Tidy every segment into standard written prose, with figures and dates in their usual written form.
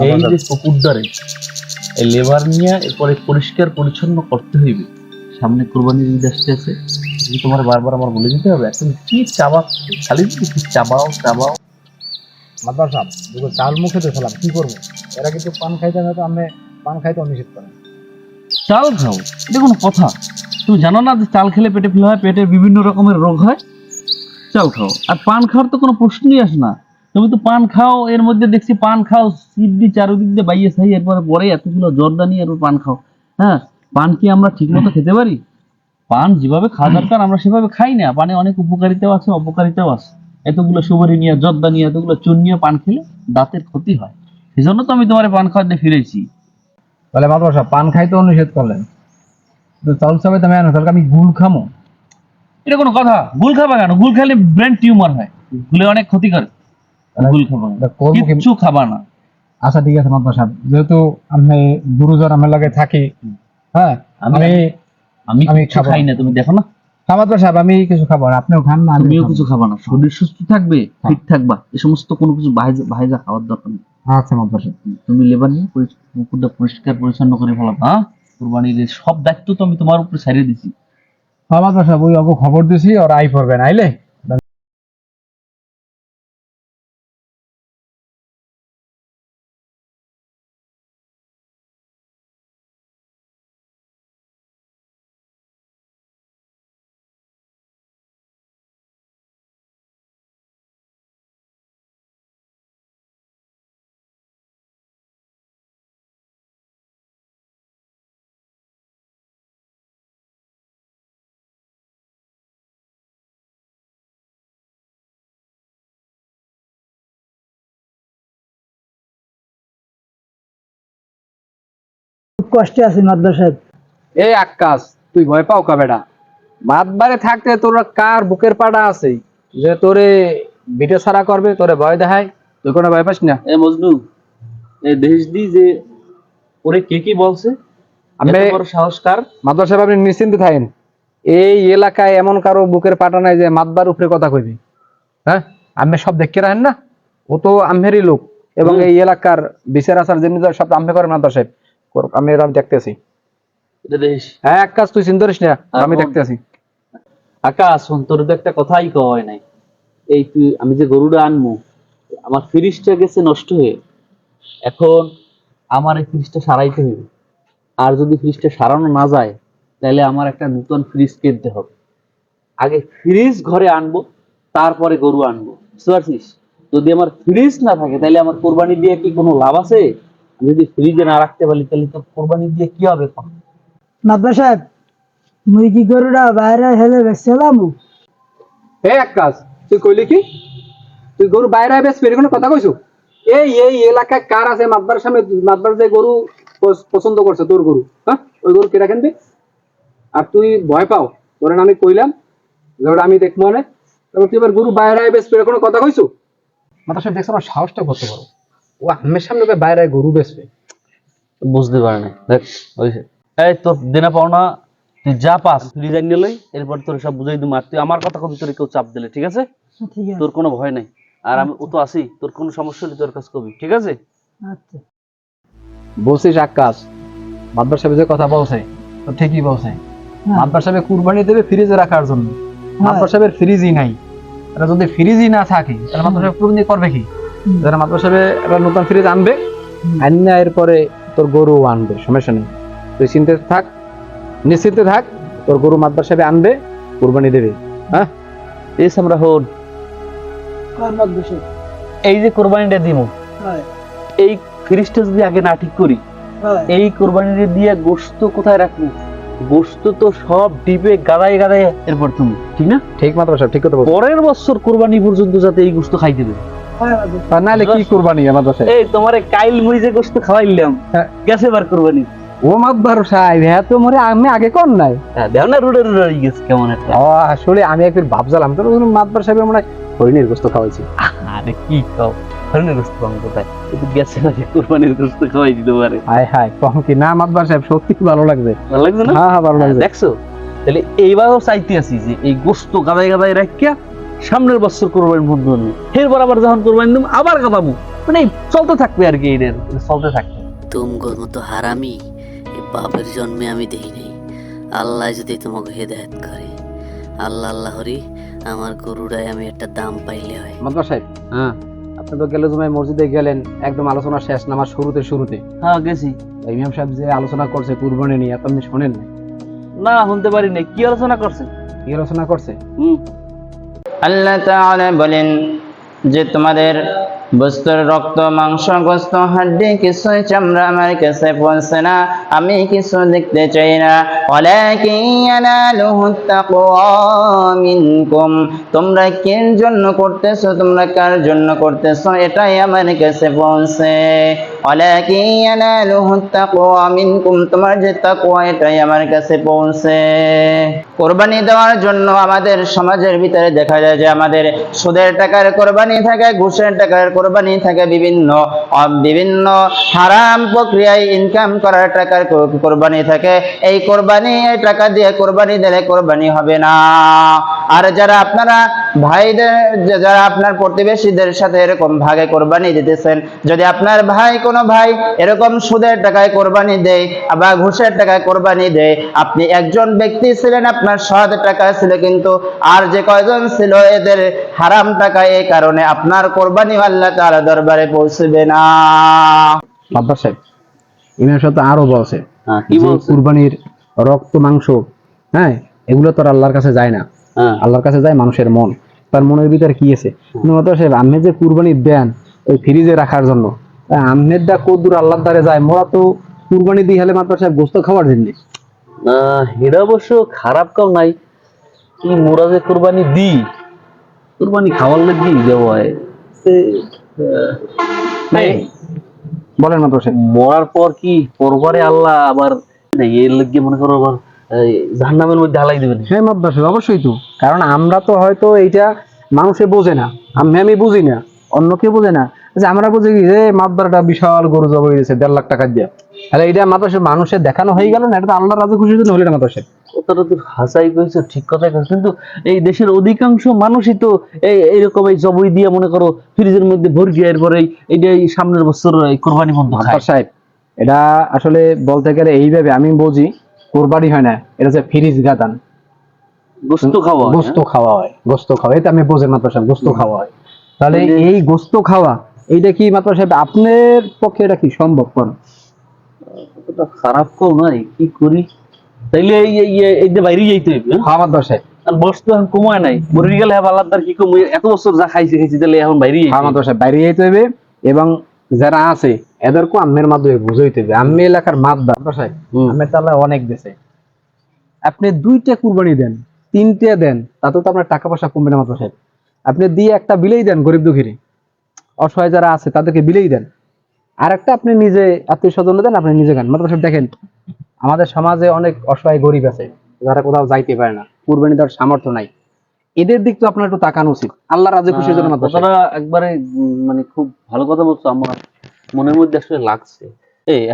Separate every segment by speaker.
Speaker 1: এই যে পুকুরদারে এই লেবার নিয়ে এরপরে পরিষ্কার পরিচ্ছন্ন করতে হইবে। সামনে কোরবানির ঈদ আসতেছে, তোমার বারবার আমার বলে দিতে হবে। এখন কি চাবা, খালি কি চাবাও চাবাও।
Speaker 2: মাদার সাহেব দুটো চাল মুখে তো ফেলাম, কি করবো? এরা কিন্তু পান খাইতে না, তো আমি পান খাইতে নিষেধ করেন।
Speaker 1: চাল খাও, এটা কোনো কথা? তুমি জানো না যে চাল খেলে পেটে ফেলা হয়, পেটে বিভিন্ন রকমের রোগ হয়? চাল খাও। আর পান খাওয়ার তো কোনো প্রশ্নই আসে না। তুমি তো পান খাও, এর মধ্যে দেখছি পান খাও সিদ্ধি চারোদিক দিয়ে বাইয়ে খাই, এরপরে পরে এতগুলো জর্দানি আর পান খাও। হ্যাঁ, পান কি আমরা ঠিক মতো খেতে পারি? পান যেভাবে খাওয়া দরকার আমরা সেভাবে খাই না। পানে অনেক উপকারিতাও আছে, অপকারিতাও আছে। এতগুলো সুপারি নিয়ে, জর্দা নিয়ে, এতগুলো চুন নিয়ে পান খেলে দাঁতের ক্ষতি হয়। সেই জন্য তো আমি তোমার পান খাওয়াতে ফিরেছি।
Speaker 2: বলে মাদার সাহেব পান খাইতেও নিষেধ করলেন, তো চাল চাবে তো আমি গুল খামো?
Speaker 1: এটা কোনো কথা? গুল খাবা কেন? গুল খেলে ব্রেন টিউমার হয়, গুলে অনেক ক্ষতি করে। গুল খাবা না, কিচ্ছু খাবা না।
Speaker 2: আচ্ছা ঠিক আছে মাদার সাহেব, যেহেতু আমি গুরুজন আমার লাগে থাকি, হ্যাঁ আমি
Speaker 1: আমি খাই না, তুমি দেখো না।
Speaker 2: মাদার সাহেব আমি কিছু খাবো না, আপনিও খান না,
Speaker 1: তুমিও কিছু খাবা না। শরীর সুস্থ থাকবে, ফিট থাকবা, এই সমস্ত কোনো কিছু ভাইজা খাওয়ার দরকার নেই।
Speaker 2: আচ্ছা মাদার সাহেব,
Speaker 1: তুমি লেবার নিয়ে পুকুরটা পরিষ্কার পরিচ্ছন্ন করে ফেলাম। হ্যাঁ, কুরবানির সব দায়িত্ব তো আমি তোমার উপরে ছাড়িয়ে দিছি।
Speaker 2: মাদার সাহেব ওই অগো খবর দিছি, ওরা আই পড়বে না, আইলে
Speaker 3: কষ্টে আছি মাদ্রাস সাহেব।
Speaker 4: এই আকাশ, তুই ভয় পাও কা বেটা? মাতবারে থাকতে তোরা কার বুকের পাড়া আছে যে তোরে ভিডিও ছাড়া করবে, তোরে ভয় দেখায়? তুই কোনো ভয় পাস না?
Speaker 1: এ মজনু, এই দেশ দি যে ওরে কে কি বলছে,
Speaker 4: আমি
Speaker 1: এত বড় সাহসকার।
Speaker 4: মাদ্রাস সাহেব আপনি নিশ্চিন্তে থাকেন, এই এলাকায় এমন কারো বুকের পাটা নাই যে মাতবার উপরে কথা কইবি। হ্যাঁ, আমি সব দেখতে রাখেন না, ও তো আমেরই লোক, এবং এই এলাকার বিচার আচার যেমনি সব আমি করে মাদ্রাস সাহেব, আমি এটা দেখতেছি।
Speaker 1: এটা দেশ।
Speaker 4: হ্যাঁ আকাশ, তুই চিন্তা করিস না, আমি দেখতেছি।
Speaker 1: আকাশ, তোর তো একটা কথাই কয় নাই। এই তুই, আমি যে গরুটা আনবো, আমার ফ্রিজটা গেছে নষ্ট হয়ে, এখন আমার এই ফ্রিজটা সারাইতে হবে। আর যদি ফ্রিজটা সারানো না যায়, তাহলে আমার একটা নতুন ফ্রিজ কিনতে হবে। আগে ফ্রিজ ঘরে আনবো, তারপরে গরু আনবো, বুঝতে পারছিস? যদি আমার ফ্রিজ না থাকে, তাহলে আমার কোরবানি দিয়ে কি কোনো লাভ আছে? যদি ফ্রিজে না রাখতে পারি, তাহলে তো কোরবানি দিয়ে কি হবে?
Speaker 3: মাদ্রাস সাহেব মুই কি গরুটা বাইরে হেলে বেচছিলাম।
Speaker 4: হে আকাশ, তুই কইলি কি? তুই গরু বাইরে বেচবি, এর কোনো কথা কইছো? এই এই এলাকায় কার আছে মাতবার সামনে, মাতবার যে গরু পছন্দ করছে তোর গরু? হ্যাঁ, ওই গরু কেটা কিনবে? আর তুই ভয় পাও? তোর আমি কইলাম যে ওটা আমি দেখবো না, তবে তুই এবার গরু বাইরে বেচবি, এর কোনো কথা কইছো? মাথা সাহেব দেখছো আমার সাহসটা কত বড়, ও আমের সামনে বাইরে গরু বেচবে।
Speaker 1: বুঝতে পারে না, দেখ হইছে। এই তোর দেনা পাওনা তুই যা পাস ডিজাইন নিলেই, এরপর তোর সব বুঝাই দিবো। আর তুই আমার কথা কবি তোর কেউ চাপ দিলে, ঠিক আছে?
Speaker 3: ঠিক আছে।
Speaker 1: তোর কোনো ভয় নাই। আর আমি ও তো আছি, তোর কোনো সমস্যা হলে তোর কাছে কবি, ঠিক আছে?
Speaker 3: আচ্ছা
Speaker 4: বলছিস আকাশ, মাতবার সাহেব যে কথা বলছে তো ঠিকই বলছে। মাতবার সাহেব কুরবানি দেবে ফ্রিজে রাখার জন্য, মাতবার সাহেবের ফ্রিজই নাই। এটা যদি ফ্রিজই না থাকে, তাহলে মাতবার সাহেব কুরবানি করবে কি? যারা মাতবার সাহেব একটা নতুন ফ্রিজ আনবে, আননা এরপরে তোর গরু আনবে, সমস্যা নেই। তুই চিন্তিত থাক, নিশ্চিন্তে থাক, তোর গরু মাতবার সাহেব আনবে, কুরবানি দেবে। হ্যাঁ,
Speaker 1: এই আমরা হন,
Speaker 3: মাদ্রাস সাহেব
Speaker 1: এই যে কোরবানিটা দিব, এই ফ্রিজটা যদি আগে না ঠিক করি, এই কোরবানিটা দিয়ে গোশত কোথায় রাখবো? গোশত তো সব ডিপে গাদায় গাদায় এরপর তুমি, ঠিক না?
Speaker 4: ঠিক মাতবার সাহেব ঠিক কথা বলছো।
Speaker 1: পরের বছর কোরবানি পর্যন্ত যাতে এই গোশত খাইতে দেবে।
Speaker 4: আর নাহলে কি কুরবানি মাতবার সাহেব?
Speaker 1: এই তোমারে কাইল মুই যে গোশত খাওয়াইলাম, গেছে বার কোরবানি।
Speaker 4: ও মাতবার সাহেব, হ্যাঁ তো মরে আমি আগে কোন নাই।
Speaker 1: দেখ না রুডে রুডে গেছে কেমন একটা।
Speaker 4: ও আসলে আমি একবার ভাবছিলাম তো মাতবার সাহেব মনে হয় হরিণের গোশত খাওয়াইছি।
Speaker 1: আরে কি খাও, হরিণের গোশত পাবো কোথায়? একটু গেছে নাকি কোরবানির গোশত খাওয়াই দিতে পারে।
Speaker 4: হায় হায়, কম কি না মাতবার সাহেব, সত্যি ভালো লাগছে।
Speaker 1: ভালো লাগছে না?
Speaker 4: হ্যাঁ হ্যাঁ ভালো লাগছে।
Speaker 1: দেখছো, তাহলে এইবারও চাইতে আছি যে এই গোশত গাদায় গাদায় রাখিয়া সামনের বছর কোরবানি বন্ধু আনবো, এরপর আবার যখন কোরবানি দেবো আবার গাদাবো, মানে চলতে থাকবে আর কি, এদের চলতে থাকবে।
Speaker 5: তুমগোর মতো হারামি এই বাপের জন্মে আমি দেই নাই। আল্লাহ যদি তোমাকে হেদায়েত করে, আল্লাহ আল্লাহ হরি আমার গরুটায় আমি একটা দাম পাইলে হয়।
Speaker 4: মাতবার সাহেব,
Speaker 1: হ্যাঁ
Speaker 4: আপনি তো গেলে জুমায় মসজিদে গেলেন, একদম আলোচনা শেষ নামাজ শুরুতে
Speaker 1: হ্যাঁ গেছি।
Speaker 4: ইমাম সাহেব যে আলোচনা করছে কুরবানি নিয়ে, আপনি শোনেন না?
Speaker 1: না শুনতে পারি নাই, কি আলোচনা করছে?
Speaker 4: কি আলোচনা করছে?
Speaker 6: আল্লাহ তাআলা বলেন যে তোমাদের বস্তুর রক্ত মাংস গোস্ত হাড্ডি কিছুই চামড়া আমার কাছে পৌঁছে না, আমি কিছু দেখতে চাই না। ওয়ালাকিন ইয়ানালুহুত তাকওয়া মিনকুম, তোমরা কির জন্য করতেছো, তোমরা কার জন্য করতেছো, এটাই আমার কাছে পৌঁছে। ওয়ালাকিন ইয়ানালুহুত তাকওয়া মিনকুম, তোমার যে তাকওয়া এটাই আমার কাছে পৌঁছে। কোরবানি দেওয়ার জন্য আমাদের সমাজের ভিতরে দেখা যায় যে আমাদের সুদের টাকার কোরবানি থাকে, ঘুষের টাকার কোরবানি থাকে, বিভিন্ন হারাম প্রক্রিয়ায় ইনকাম করার টাকার কোরবানি থাকে। এই কোরবানি, এই টাকা দিয়ে কোরবানি দিলে কোরবানি হবে না। আর যারা আপনারা ভাইদের, যারা আপনার প্রতিবেশীদের সাথে এরকম ভাগে কোরবানি দিতেছেন, যদি আপনার ভাই কোনো ভাই এরকম সুদের টাকায় কোরবানি দেয় বা ঘুষের টাকায় কোরবানি দেয়, আপনি একজন ব্যক্তি ছিলেন, আপনার সৎ টাকা ছিল, কিন্তু আর যে কয়জন ছিল এদের হারাম টাকা, এই কারণে আপনার কোরবানি আল্লাহ তাআলা দরবারে পৌঁছবে না।
Speaker 4: মাতবার সাহেব, ইমাম সাহেব তো আরো বলছে
Speaker 1: হ্যাঁ কি
Speaker 4: যে
Speaker 1: বলছে?
Speaker 4: কুরবানির রক্ত মাংস, হ্যাঁ, এগুলো তো আর আল্লাহর কাছে যায় না,
Speaker 1: হ্যাঁ
Speaker 4: আল্লাহর কাছে যায় মানুষের মন। তার মনের ভিতরে কি আছে? মাতবার সাহেব, আপনি যে কুরবানি দেন ওই ফ্রিজে রাখার জন্য, আমনের দা কদ্দুর আল্লাহর দ্বারে যায়? মোরা তো কুরবানি দিই হলে মাতবার সাহেব গোস্ত খাওয়ার জন্য।
Speaker 1: এটা অবশ্য খারাপ কাম নাই, কি মোরা যে কোরবানি দিই, কোরবানি খাওয়ার লাগি দেওয়া হয়।
Speaker 4: বলেন মাতবার সাহেব।
Speaker 1: মরার পর কি পরবারে আল্লাহ আবার এর লাগি মনে করো আবার জাহান্নামের মধ্যে হালাই দিবেন?
Speaker 4: হ্যাঁ মাতবার সাহেব, অবশ্যই তো। কারণ আমরা তো হয়তো এইটা মানুষে বোঝে না, আমি বুঝি না, অন্য কেউ বোঝে না, যে আমরা বুঝি কি যে মাতবারটা বিশাল গরু জবাই হয়েছে 1.5 লাখ টাকা দিয়ে, তাহলে এইটা মাতবার সাহেব মানুষের দেখানো হয়ে গেল না? এটা তো আল্লাহর রাজে খুশির জন্য হলো না মাতবার সাহেব।
Speaker 1: কথাটা তো হাসাই কইছো, ঠিক কথাই কইছো, কিন্তু এই দেশের অধিকাংশ মানুষই তো এইরকম এই জবই দিয়ে মনে করো ফ্রিজের মধ্যে ভরি দিয়ে এরপরে এইটাই সামনের বছর এই কোরবানি বন্ধ খায়।
Speaker 4: মাতবার সাহেব, এটা আসলে বলতে গেলে এইভাবে আমি বুঝি, কোরবানি হয় না, এটা যে ফ্রিজ গাদান,
Speaker 1: গোস্ত খাওয়া হয়,
Speaker 4: গোস্ত খাওয়া হয়, গোস্ত খাওয়া, এটা আমি বুঝি মাতবার সাহেব, গোস্ত খাওয়া হয়। তাহলে
Speaker 1: মানে-
Speaker 4: এই গোস্ত খাওয়া, এইটা কি মাতবার সাহেব আপনার পক্ষে এটা কি সম্ভব? কোন
Speaker 1: এটা খারাপ কম নয়, কি করি তাইলে এই যে বাইরে যাইতে হইবে, হ্যাঁ?
Speaker 4: হ্যাঁ মাতবার সাহেব,
Speaker 1: আর বস্তু এখন কমায় নাই, মরে গেলে আল্লাহর কি কম, এত বছর যা খাইছি তাহলে এখন বাইরে
Speaker 4: হ্যাঁ মাতবার সাহেব, বাইরে যেতে হবে, এবং যারা আছে এদেরকে আমের মাধ্যমে বুঝাইতে হবে। আমি এলাকার মাতবার সাহেব, আমের তালা অনেক দেশে, আপনি 2টা কুরবানি দেন, 3টে দেন, তাতে তো আপনার টাকা পয়সা কমবে না মাতবার সাহেব। আপনি দিয়ে একটা বিলেই দেন গরিব দুঃখীরে, অসহায় যারা আছে তাদেরকে বিলেই দেন, আর একটা আপনি নিজে আত্মীয় স্বজন দেন, আপনি নিজে খান। মাতবার সাহেব দেখেন, আমাদের সমাজে অনেক অসহায় গরিব আছে, যারা কোথাও যাইতে পারে না, কুরবানি দেওয়ার সামর্থ্য নাই, এদের দিক তো আপনার একটু তাকানো উচিত, আল্লাহ রাজে খুশির জন্য। মাতবার সাহেব,
Speaker 1: কথাটা একবারে মানে খুব ভালো কথা বলছো, আমার মনের মধ্যে আসলে লাগছে।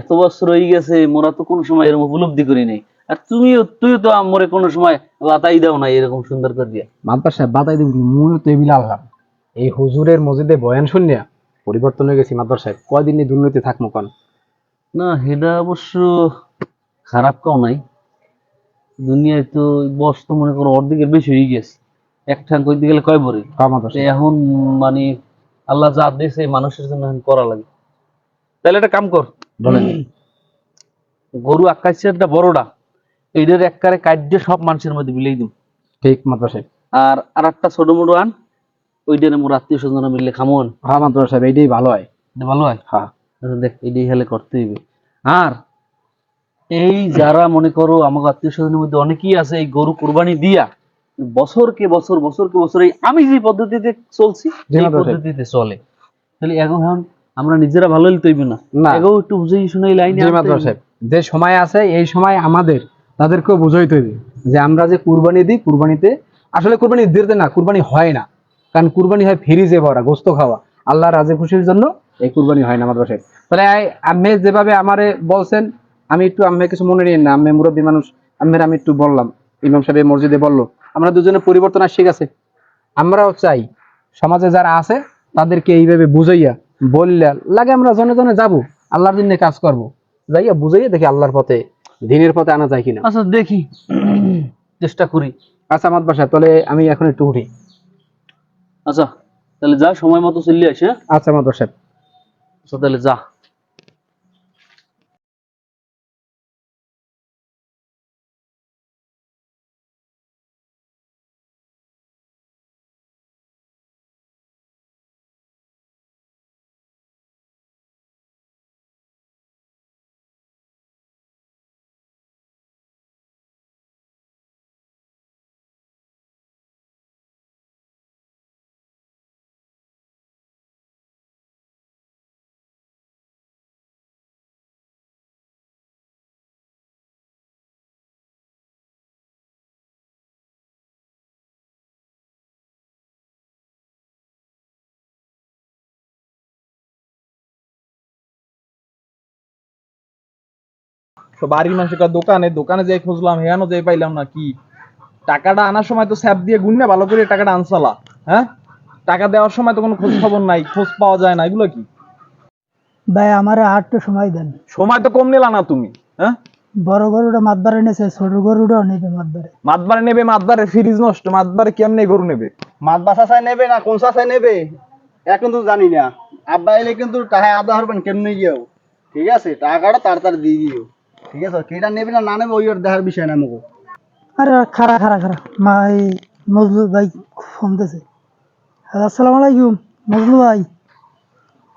Speaker 1: এত বছর হয়ে গেছে, মোরা তো কোনো সময় এরকম উপলব্ধি করি নাই, আর তুইও তো আমরে কোনো সময় লাতাই দাও না এরকম সুন্দর করে দিয়া।
Speaker 4: মাতবার সাহেব বাতাই দিন, মুই তো এবিল আল্লাহ, এই হুজুরের মসজিদে বয়ান শুনিয়া পরিবর্তন হয়ে গেছি মাতবার সাহেব। কয়দিন এই দুর্নীতি থাকবো কন?
Speaker 1: না এটা অবশ্য খারাপ কাও নাই, দুনিয়ায় তো বয়স তো মনে করো অর্ধেকের বেশি হয়ে গেছে, এক ঠাং করতে গেলে কয় বরে।
Speaker 4: হ্যাঁ মাতবার সাহেব,
Speaker 1: এখন মানে আল্লাহ যা দিয়েছে মানুষের জন্য এখন করা লাগে। তাহলে একটা কাম কর,
Speaker 4: বলেন।
Speaker 1: গরু আকাশেরটা বড়টা, এইটার একবারে কাটে সব মানুষের মধ্যে বিলাই দিব,
Speaker 4: ঠিক মাতবার সাহেব।
Speaker 1: আর একটা ছোট মোটো আন, ওইটার মোর আত্মীয় স্বজন মিললে খামন,
Speaker 4: হ্যাঁ মাতবার সাহেব, এইটাই ভালো হয়।
Speaker 1: এটা ভালো হয়।
Speaker 4: হ্যাঁ
Speaker 1: আচ্ছা দেখ, এটাই হেলে করতে হইবে। আর এই যারা মনে করো আমাকে আত্মীয় স্বজনের মধ্যে অনেকেই আছে এই গরু কুরবানি দিয়া বছরকে বছর এই আমি যে পদ্ধতিতে চলছি
Speaker 4: জি,
Speaker 1: এই
Speaker 4: মাতবার সাহেব।
Speaker 1: পদ্ধতিতে চলে, তাহলে এখন আমরা নিজেরা ভালো হইলে তৈবে না,
Speaker 4: না।
Speaker 1: এগো একটু বুঝেই শুনে এই লাইনে
Speaker 4: জি মাতবার সাহেব, যে সময় আছে এই সময় আমাদের তাদেরকেও বুঝাইতে হবে যে আমরা যে কুরবানি দিই, কুরবানিতে আসলে কুরবানি দিতে না, কুরবানি হয় না, কারণ কুরবানি হয় ফ্রিজে ভরা গোস্ত খাওয়া, আল্লাহ রাজে খুশির জন্য এই কুরবানি হয় না মাতবার সাহেব। তাহলে আমি যেভাবে আমারে বলছেন, আমি একটু আমি কিছু মনে নিন না, আমি মুরব্বী মানুষ, আমি একটু বললাম, ইমাম সাহেব মসজিদে বললো, আমরা দুজনে পরিবর্তন আসছে গেছে। আমরাও চাই সমাজে যারা আছে তাদেরকে এইভাবে বুঝাইয়া বললে লাগে আমরা জনে জনে যাবো, আল্লাহর জন্য কাজ করব, যাইয়া বুঝাইয়া দেখি আল্লাহর পথে দিনের পথে আনা যায় কিনা।
Speaker 1: আচ্ছা দেখি, চেষ্টা করি।
Speaker 4: আচ্ছা মাতবার সাহেব, তাহলে আমি এখন একটু উঠি।
Speaker 1: আচ্ছা তাহলে যা, সময় মতো চলে আসে। হ্যাঁ
Speaker 4: আচ্ছা মাতবার সাহেব।
Speaker 1: আচ্ছা তাহলে যা।
Speaker 7: তো বাড়ির মানুষের দোকানে দোকানে যাই খুঁজলাম, হেয়ানো যাই পাইলাম না। কি টাকাটা আনার সময় তো স্যাপ দিয়ে গুণ না ভালো করে টাকাটা আনসালা, হ্যাঁ টাকা দেওয়ার সময় তো কোনো খোঁজ খবর নাই, খোঁজ পাওয়া যায় না, এগুলো কি?
Speaker 3: ভাই আমার আটটা সময় দেন।
Speaker 7: সময় তো কম নিলা না তুমি, হ্যাঁ?
Speaker 3: বড় গরুটা মাতবারে নেছে, ছোট গরুটাও নেবে মাতবারে।
Speaker 7: মাতবারে নেবে, মাতবারে ফ্রিজ নষ্ট, মাতবারে কেমনে গরু নেবে?
Speaker 2: মাছ বাসা চাই নেবে না কোন চাই নেবে এখন তো জানি না। আব্বা এলে কিন্তু টাকা আদা হরবেন কেমনে গিয়েও, ঠিক আছে? টাকাটা তাড়াতাড়ি দিয়ে দিও, ঠিক আছে? কেটা নেবে না না নেবে ওই ওর দেখার বিষয় না আমাকে।
Speaker 3: আরে খারা খারা খারা মা, এই মজলু ভাই ফোন দিয়েছে। আসসালামু আলাইকুম মজলু ভাই,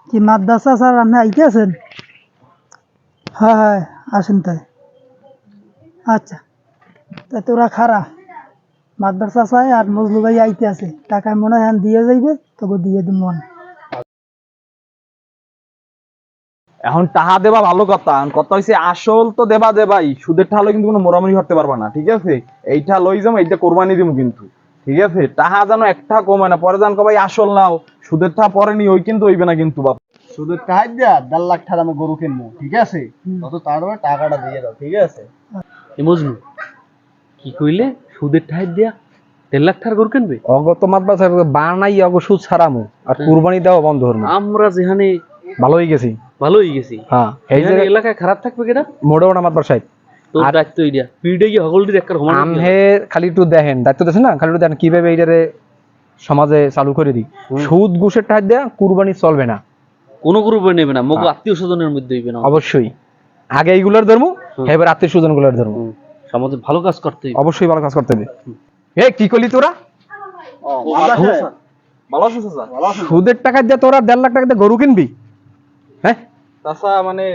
Speaker 3: কি মাদ্রাসা স্যার আপনি আইতে আছেন? হ্যাঁ হ্যাঁ আসেন তাই। আচ্ছা তাই তোরা খারা, মাদ্রাসা চাই আর মজলু ভাই আইতে আছে, টাকা মনে হয় দিয়ে যাইবে, তোকে দিয়ে দিব মনে।
Speaker 7: এখন টাহা দেবা ভালো কথা, কথা হইছে আসল তো দেবা দেবাই, সুদের টাকা হলে কিন্তু কোনো মোরামুরি করতে পারবা না, ঠিক আছে? এইটা লই যাবো, এইটা কোরবানি দিব কিন্তু, ঠিক আছে? টাহা যেন একটা কমে না, পরে জান কবাই আসল নাও, সুদের টাকা পরে নি, ওই কিন্তু হইবে না কিন্তু বাপ।
Speaker 2: সুদের টাকা দিয়া 1.5 লাখ টাকা আমি গরু কিনবো, ঠিক আছে? তত তাড়াতাড়ি টাকাটা দিয়ে দাও, ঠিক আছে?
Speaker 1: এ মজনু কি কইলে, সুদের ঠাইত দিয়া 1.5 লাখ টাকার গরু কিনবে?
Speaker 4: অগত মাতবার সাহেব বানাই অগ সুদ ছাড়ামু আর কুরবানি দেওয়া বন্ধ হলো।
Speaker 1: আমরা যেখানে
Speaker 4: ভালো হয়ে গেছি,
Speaker 1: ভালো হয়ে গেছি,
Speaker 4: হ্যাঁ এই যে
Speaker 1: এলাকায় খারাপ থাকবে কেনা?
Speaker 4: মোড়েও না মাতবার সাহেব।
Speaker 1: তোর দায়িত্ব এইটা, পিড়ে গিয়ে হগলটির একটা ঘুমানো।
Speaker 4: আমহে খালি একটু দেখেন, দায়িত্ব দিয়েছেন না, খালি একটু দেখেন কিভাবে এইটারে সমাজে চালু করে দিই। সুদ ঘুষের টাকা দেয়া কুরবানি চলবে না,
Speaker 1: কোনো গ্রুপে নেবে না, মগো আত্মীয় স্বজনের মধ্যে হইবে না।
Speaker 4: অবশ্যই আগে এইগুলোর ধর্ম, এবার আত্মীয় স্বজন গুলোর ধর্ম।
Speaker 1: সমাজে ভালো কাজ করতে হইবে।
Speaker 4: অবশ্যই ভালো কাজ করতে হবে। এ কি করলি তোরা?
Speaker 7: ভালো আছো চাচা?
Speaker 4: সুদের টাকা দিয়ে তোরা 1.5 লাখ টাকা দিয়ে গরু কিনবি? হ্যাঁ
Speaker 7: চাচা মানে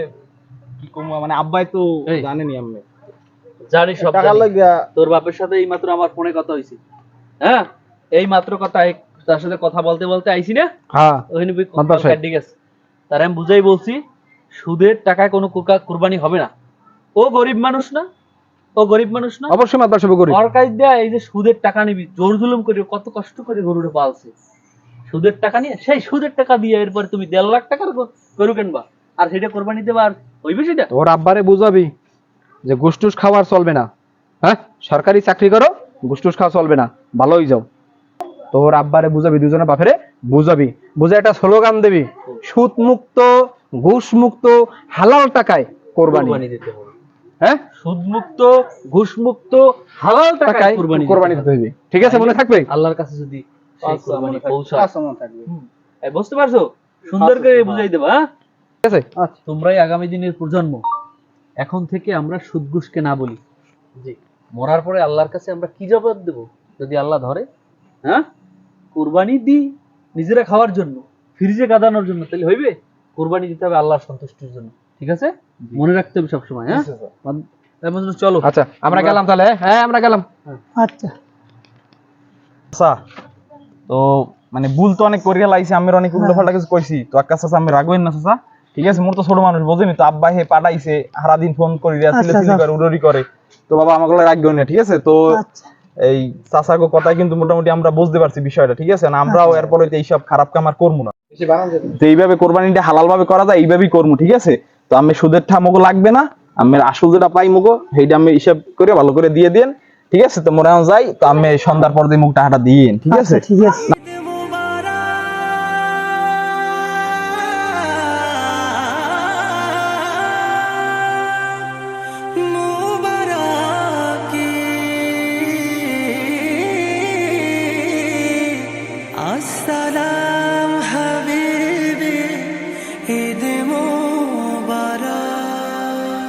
Speaker 7: কি কম, মানে আব্বাই তো
Speaker 1: এই।
Speaker 7: জানেনি আমি
Speaker 1: জানি সব
Speaker 7: টাকা
Speaker 1: জানি।
Speaker 7: লাগিয়া।
Speaker 1: তোর বাপের সাথে এই মাত্র আমার ফোনে কথা হইছে, হ্যাঁ এই মাত্র কথা, তার সাথে কথা বলতে বলতে আইছি না,
Speaker 4: হ্যাঁ
Speaker 1: ওখানে
Speaker 4: মাদ্রাস সাহেব।
Speaker 1: কাটি গেছে। তার আমি বুঝাই বলছি, সুদের টাকায় কোনো কুরবানি হবে না। ও গরিব মানুষ না, ও গরিব মানুষ না,
Speaker 4: অবশ্যই মাদ্রাস সাহেব করি।
Speaker 1: সরকার দেয়া এই যে সুদের টাকা নিবি, জোর জুলুম করে কত কষ্ট করে গরুটা পালছে, সুদের টাকা নিয়ে, সেই সুদের টাকা দিয়ে এরপরে তুমি 1.5 লাখ টাকার গরু কিনবা, আর সেটা কোরবানি দেবা, আর হইবে সেটা?
Speaker 4: তোর আব্বারে বুঝাবি যে গুসটুস খাওয়ার চলবে না, হ্যাঁ সরকারি চাকরি করো, গুসটুস খাওয়া চলবে না, ভালোই যাও। তোর আব্বারে বুঝাবি, দুজনে বাপেরে বুঝাবি, বুঝে একটা স্লোগান দিবি, সুদ মুক্ত ঘুষ মুক্ত হালাল টাকায় কোরবানি।
Speaker 1: কোরবানি দিতে হবে,
Speaker 4: হ্যাঁ
Speaker 1: সুদ মুক্ত ঘুষ মুক্ত হালাল টাকায়
Speaker 4: টাকায়
Speaker 1: কোরবানি
Speaker 4: কোরবানি দিতে হবে, ঠিক আছে? মনে থাকবে?
Speaker 1: আল্লাহর কাছে যদি সেই
Speaker 7: আচ্ছা,
Speaker 1: কোরবানি
Speaker 7: মনে থাকবে।
Speaker 1: পৌঁছায়।
Speaker 2: আচ্ছা মনে থাকবে।
Speaker 1: এই বুঝতে পারছো? সুন্দর করে বুঝাই দেবা, হ্যাঁ?
Speaker 4: ঠিক আছে?
Speaker 1: তোমরাই আগামী দিনের প্রজন্ম। এখন থেকে আমরা সুদ ঘুষকে না বলি, জি মরার পরে আল্লাহর কাছে আমরা কি জবাব দেব যদি আল্লাহ ধরে? হ্যাঁ কুরবানি দিই নিজেরা খাওয়ার জন্য, ফ্রিজে গাদানোর জন্য, তাহলে হইবে? কুরবানি দিতে হবে আল্লাহর সন্তুষ্টির জন্য, ঠিক আছে? মনে রাখতে হবে সবসময়, হ্যাঁ? চলো
Speaker 4: আচ্ছা আমরা গেলাম তাহলে, হ্যাঁ আমরা গেলাম।
Speaker 3: আচ্ছা
Speaker 7: আচ্ছা তো মানে ভুল তো অনেক করিয়া লাইছি, আমি অনেক উল্টোপাল্টা কিছু কইছি, তো একটা চাচা আমি রাগবেন না চাচা, ঠিক আছে? মোর তো ছোট মানুষ বোঝেনি তো, আব্বা হে পাঠাইছে সারাদিন ফোন করি করে উড়ি করে, তো বাবা আমাকে রাখবেন না, ঠিক আছে? তো
Speaker 3: আচ্ছা
Speaker 7: এই চাচাগো কথাই কিন্তু মোটামুটি আমরা বুঝতে পারছি বিষয়টা, ঠিক আছে? না আমরাও এরপরে এইসব খারাপ কাম আর করবো না, তো এইভাবে কোরবানিটা হালাল ভাবে করা যায় এইভাবেই করবো, ঠিক আছে? তো আমি সুদের ঠামগো লাগবে না, আমি আসল যেটা পাই মুগো সেইটা আমি হিসাব করে ভালো করে দিয়ে দেন, ঠিক আছে? তো মোরা যাই, তো আমি সন্ধ্যার পর দিয়ে মুখ টাকাটা দিয়েন, ঠিক আছে?
Speaker 3: ঠিক আছে।